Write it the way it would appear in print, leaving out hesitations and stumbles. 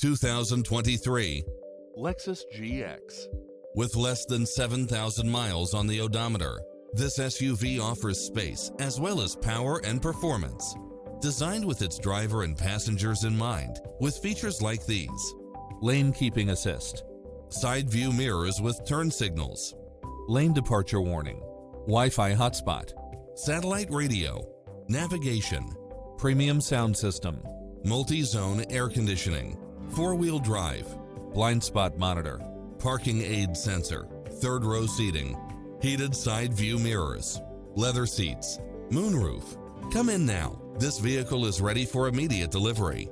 2023 Lexus GX. With less than 7,000 miles on the odometer, this SUV offers space as well as power and performance. Designed with its driver and passengers in mind, with features like these: lane keeping assist, side view mirrors with turn signals, lane departure warning, Wi-Fi hotspot, satellite radio, navigation, premium sound system, multi-zone air conditioning, four-wheel drive, blind spot monitor, parking aid sensor, third row seating, heated side view mirrors, leather seats, moonroof. Come in now. This vehicle is ready for immediate delivery.